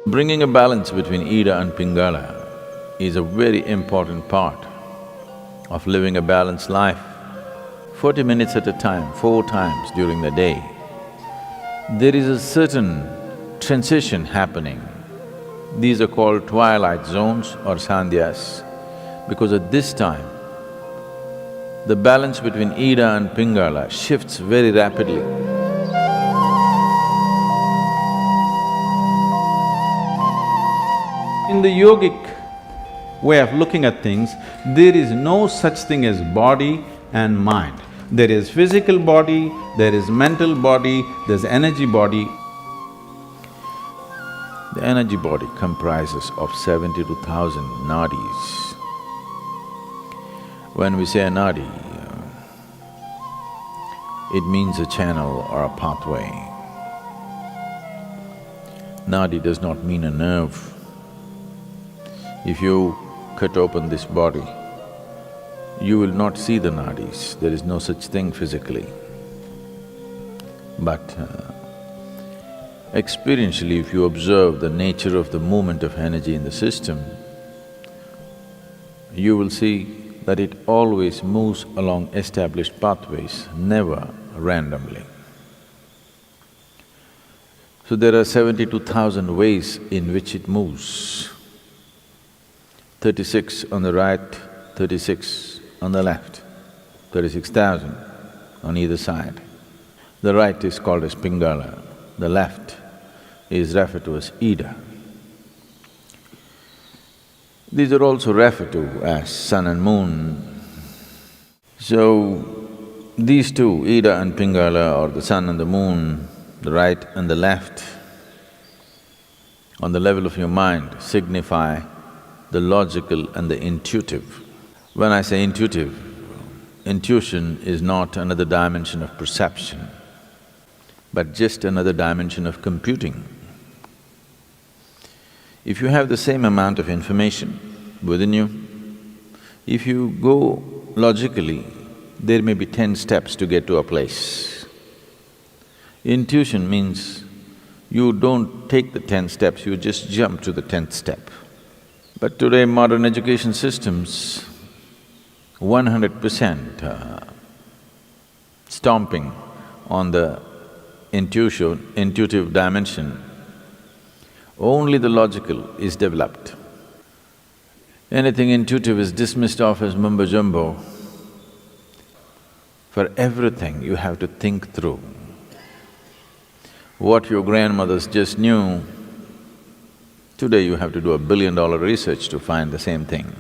Bringing a balance between Ida and Pingala is a very important part of living a balanced life. 40 minutes at a time, 4 times during the day, there is a certain transition happening. These are called twilight zones or Sandhyas, because at this time, the balance between Ida and Pingala shifts very rapidly. In the yogic way of looking at things, there is no such thing as body and mind. There is physical body, there is mental body, there's energy body. The energy body comprises of 72,000 nadis. When we say a nadi, it means a channel or a pathway. Nadi does not mean a nerve. If you cut open this body, you will not see the nadis, there is no such thing physically. But experientially, if you observe the nature of the movement of energy in the system, you will see that it always moves along established pathways, never randomly. So there are 72,000 ways in which it moves. 36 on the right, 36 on the left, 36,000 on either side. The right is called as Pingala, the left is referred to as Ida. These are also referred to as sun and moon. So, these two, Ida and Pingala, or the sun and the moon, the right and the left, on the level of your mind signify the logical and the intuitive. When I say intuitive, intuition is not another dimension of perception, but just another dimension of computing. If you have the same amount of information within you, if you go logically, there may be 10 steps to get to a place. Intuition means you don't take the 10 steps, you just jump to the 10th step. But today modern education systems, 100% stomping on the intuitive dimension, only the logical is developed. Anything intuitive is dismissed off as mumbo-jumbo. For everything you have to think through. What your grandmothers just knew, today you have to do $1 billion research to find the same thing.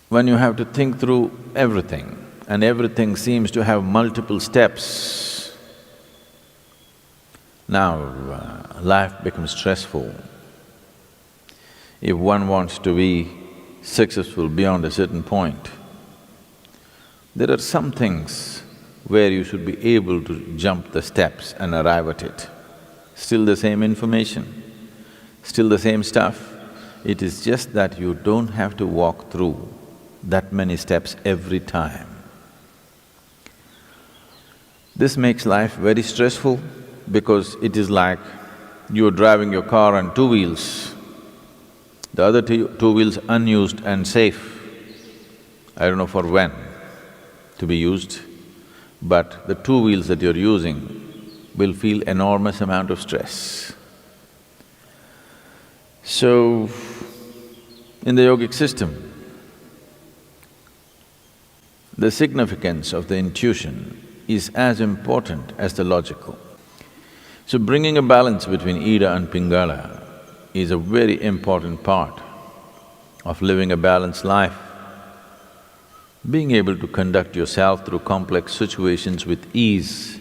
When you have to think through everything, and everything seems to have multiple steps, now life becomes stressful. If one wants to be successful beyond a certain point, there are some things where you should be able to jump the steps and arrive at it. Still the same information, still the same stuff. It is just that you don't have to walk through that many steps every time. This makes life very stressful because it is like you're driving your car on 2 wheels, the other two wheels unused and safe. I don't know for when to be used, but the 2 wheels that you're using will feel enormous amount of stress. So, in the yogic system, the significance of the intuition is as important as the logical. So bringing a balance between Ida and Pingala is a very important part of living a balanced life. Being able to conduct yourself through complex situations with ease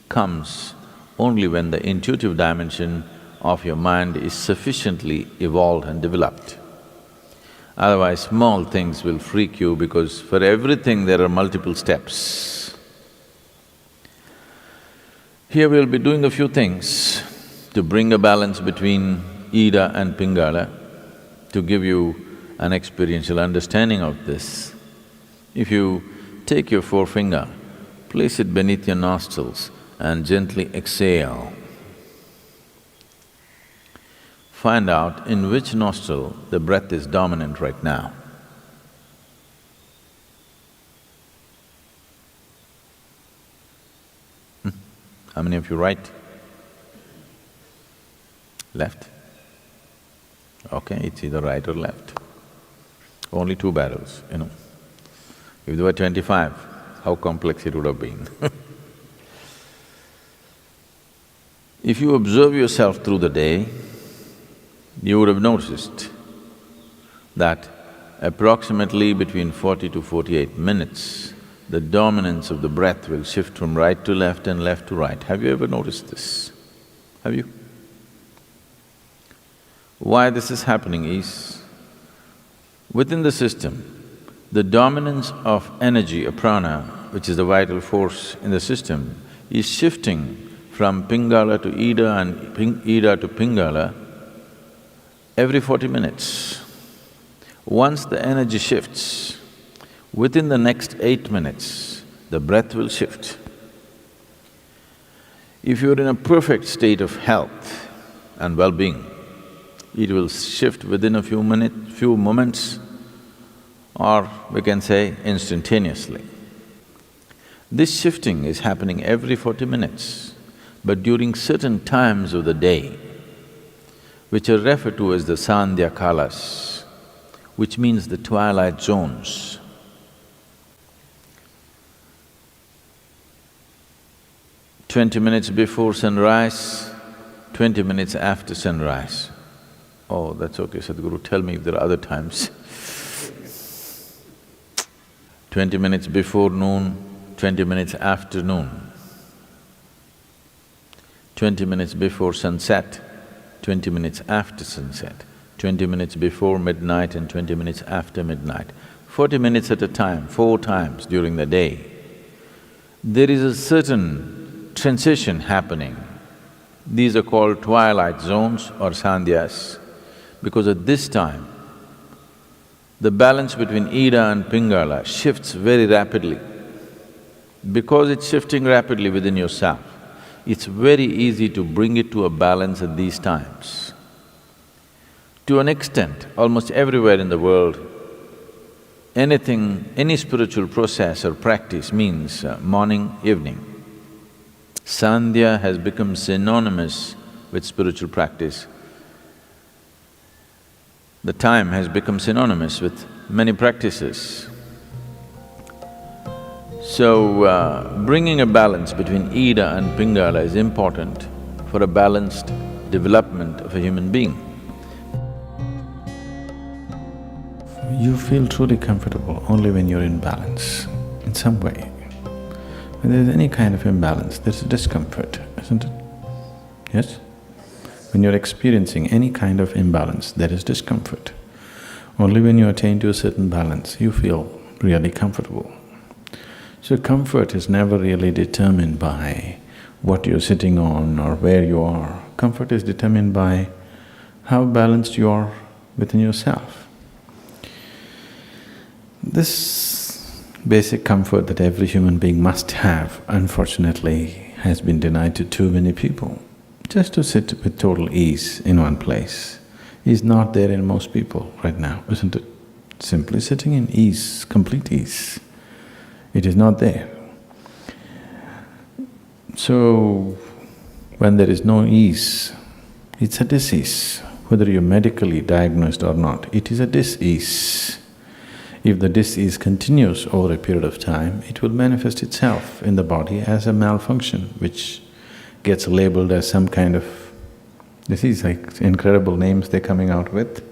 comes only when the intuitive dimension of your mind is sufficiently evolved and developed. Otherwise, small things will freak you because for everything there are multiple steps. Here we'll be doing a few things to bring a balance between Ida and Pingala, to give you an experiential understanding of this. If you take your forefinger, place it beneath your nostrils and gently exhale. find out in which nostril the breath is dominant right now. How many of you right? Left? Okay, it's either right or left. Only two barrels, you know. If there were 25, how complex it would have been. If you observe yourself through the day, you would have noticed that approximately between 40 to 48 minutes, the dominance of the breath will shift from right to left and left to right. Have you ever noticed this? Have you? Why this is happening is, within the system, the dominance of energy, or prana, which is the vital force in the system, is shifting from Pingala to Ida and Ida to Pingala every 40 minutes. Once the energy shifts, within the next 8 minutes, the breath will shift. If you're in a perfect state of health and well-being, it will shift within a few moments, or we can say instantaneously. This shifting is happening every 40 minutes, but during certain times of the day, which are referred to as the Sandhya kalas, which means the twilight zones. "20 minutes before sunrise, 20 minutes after sunrise." Oh, that's okay, Sadhguru, tell me if there are other times. 20 minutes before noon, 20 minutes after noon. 20 minutes before sunset, 20 minutes after sunset, 20 minutes before midnight and 20 minutes after midnight. 40 minutes at a time, 4 times during the day. There is a certain transition happening. These are called twilight zones or sandhyas, because at this time, the balance between Ida and Pingala shifts very rapidly. Because it's shifting rapidly within yourself, it's very easy to bring it to a balance at these times. To an extent, almost everywhere in the world, any spiritual process or practice means morning, evening. Sandhya has become synonymous with spiritual practice. The time has become synonymous with many practices. So, bringing a balance between Ida and Pingala is important for a balanced development of a human being. You feel truly comfortable only when you're in balance, in some way. When there's any kind of imbalance, there's discomfort, isn't it? Yes? When you're experiencing any kind of imbalance, there is discomfort. Only when you attain to a certain balance, you feel really comfortable. So comfort is never really determined by what you're sitting on or where you are. Comfort is determined by how balanced you are within yourself. This basic comfort that every human being must have, unfortunately, has been denied to too many people. Just to sit with total ease in one place is not there in most people right now, isn't it? Simply sitting in ease, complete ease, it is not there. So, when there is no ease, it's a disease. Whether you're medically diagnosed or not, it is a dis-ease. If the dis-ease continues over a period of time, it will manifest itself in the body as a malfunction, which gets labeled as some kind of… These like incredible names they're coming out with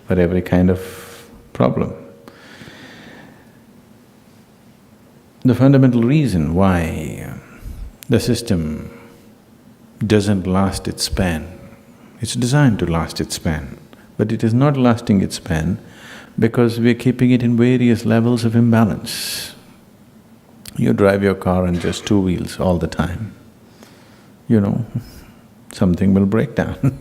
for every kind of problem. The fundamental reason why the system doesn't last its span, it's designed to last its span, but it is not lasting its span because we're keeping it in various levels of imbalance. You drive your car on just 2 wheels all the time, you know, something will break down.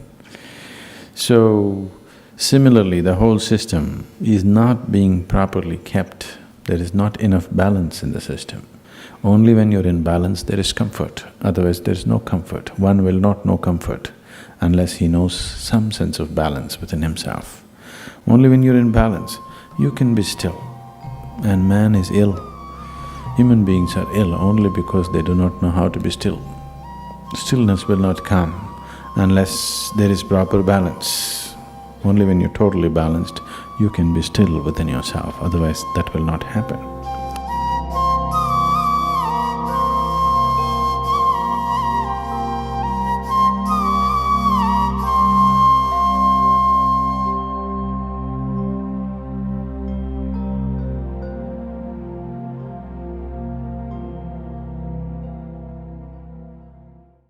So, similarly, the whole system is not being properly kept. There is not enough balance in the system. Only when you're in balance there is comfort, otherwise there is no comfort. One will not know comfort unless he knows some sense of balance within himself. Only when you're in balance, you can be still. And man is ill. Human beings are ill only because they do not know how to be still. Stillness will not come unless there is proper balance. Only when you're totally balanced, you can be still within yourself, otherwise that will not happen.